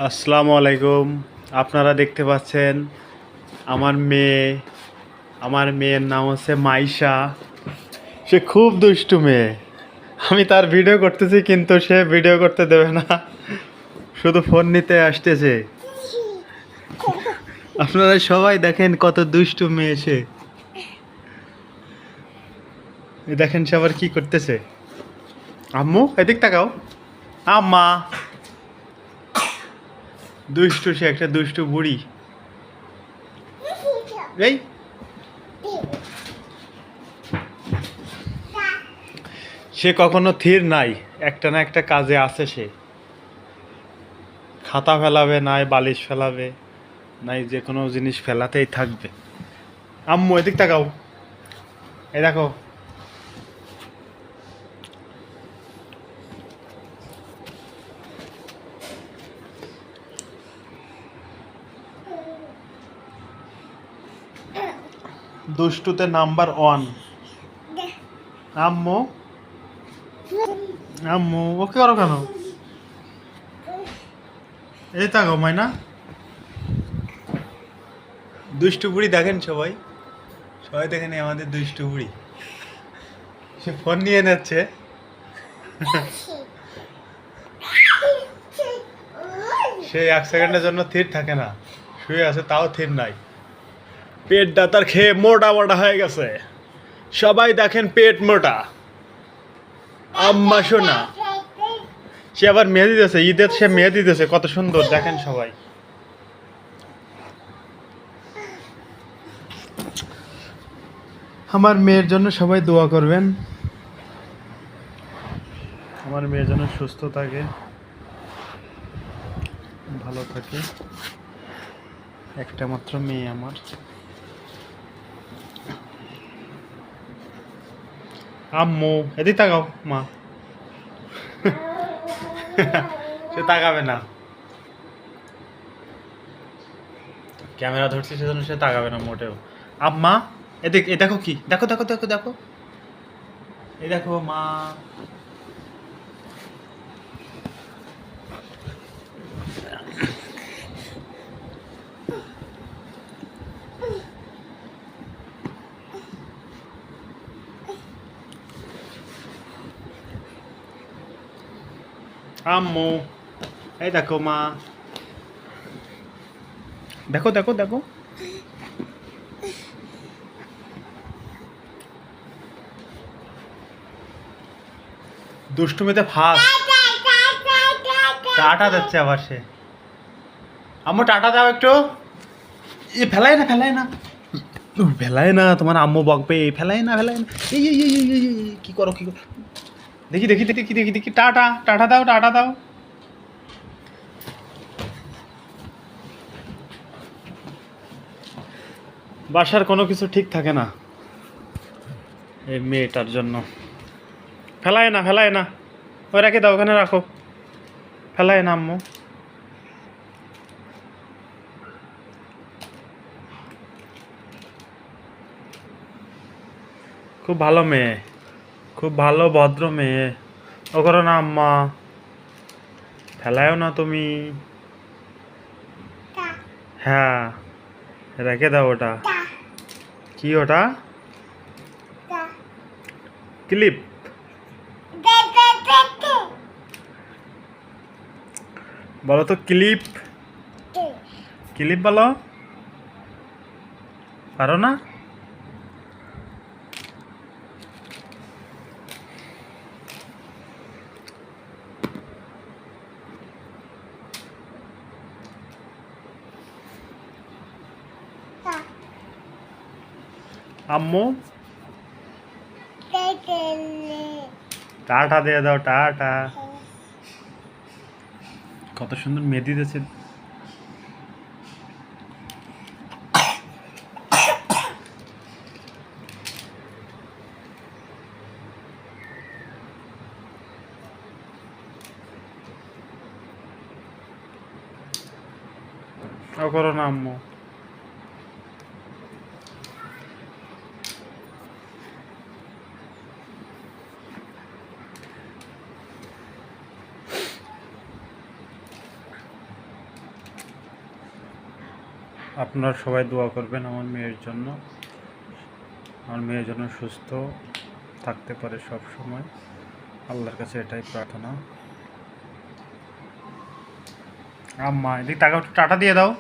আসসালামু আলাইকুম। আপনারা দেখতে পাচ্ছেন আমার মেয়ে। আমার মেয়ের নাম হচ্ছে মাইশা। সে খুব দুষ্টু মেয়ে। আমি তার ভিডিও করতেছি কিন্তু সে ভিডিও করতে দেবে না, শুধু ফোন নিতে আসতেছে। আপনারা সবাই দেখেন কত দুষ্টু মেয়ে সে। এই দেখেন সে আবার কি করতেছে। আম্মু এদিক তাকাও। আম্মা। দুষ্টু, সে একটা দুষ্টু বুড়ি। এই সে কখনো থির নাই, একটা না একটা কাজে আছে সে। খাতা ফেলাবে, নাই বালিশ ফেলাবে, নাই যে কোনো জিনিস ফেলাতেই থাকবে। আম্মু এদিক তাকাও। এই দেখো। দুষ্টুতে নাম্বার 1 আম্মু। আম্মু ওকে করো কেন? এই তাকাও মাইনা। দুষ্টু বুড়ি দেখেন সবাই, সবাই দেখেন এই আমাদের দুষ্টু বুড়ি। সে ফোন নিয়ে নিচ্ছে। সে 1 সেকেন্ডের জন্য স্থির থাকে না, শুয়ে আছে তাও স্থির নাই। পেটটা তার খেয়ে মোটা মোটা হয়ে গেছে। সবাই দেখেন পেট মোটা। আম্মা শোনা। সে আবার মেহেদি দিতেছে, ঈদের সে মেহেদি দিতেছে, কত সুন্দর দেখেন সবাই। আমার মেয়ের জন্য সবাই দোয়া করবেন, আমার মেয়ের জন্য সুস্থ থাকে, ভালো থাকে। একটা মাত্র মেয়ে আমার। আম্মু এদিক তাকাও মা। সে তাকাবে না, ক্যামেরা ধরছি সেজন্য সে তাকাবে না মোটেও। আম্মা এদিক, এ দেখো কি, দেখো দেখো দেখো দেখো, এই দেখো মা। আম্মু এই দেখো মা, দেখো দেখো দেখো। দুষ্টুমিতে ফার্স্ট। টাটা দিচ্ছে আবার সে। আম্মু টাটা দাও একটু। এ ফেলায় না, ফেলায় না, ফেলায় না, তোমার আম্মু বকবে। ফেলায় না, ফেলায় না। এই কি করো, কি করো? দেখি দেখি দেখি দেখি দেখি। টাটা টাটা দাও, টাটা দাও। বাসার কোনো কিছু ঠিক থাকে না এই মেয়েটার জন্য। ফেলায় না, ফেলায় না, ওই রেখে দাও, ওখানে রাখো। ফেলায় না আম্মু। খুব ভালো মেয়ে, খুব ভালো ভদ্র মেয়ে। ও করো না আম্মা, ফেলায়ও না তুমি। হ্যাঁ, রেখে দাও ওটা। কি ওটা? ক্লিপ। বলো তো ক্লিপ। ক্লিপ বলো। পারো না? আম্মু টাটা দিয়ে দাও, টাটা। কত সুন্দর মেহেদি দিয়েছে। ও করো না আম্মু। আপনারা সবাই দোয়া করবেন আমার মেয়ের জন্য, আমার মেয়ের জন্য সুস্থ থাকতে পারে সব সময়, আল্লাহর কাছে এটাই প্রার্থনা। আম্মা এদিক টাকা টাটা দিয়ে দাও।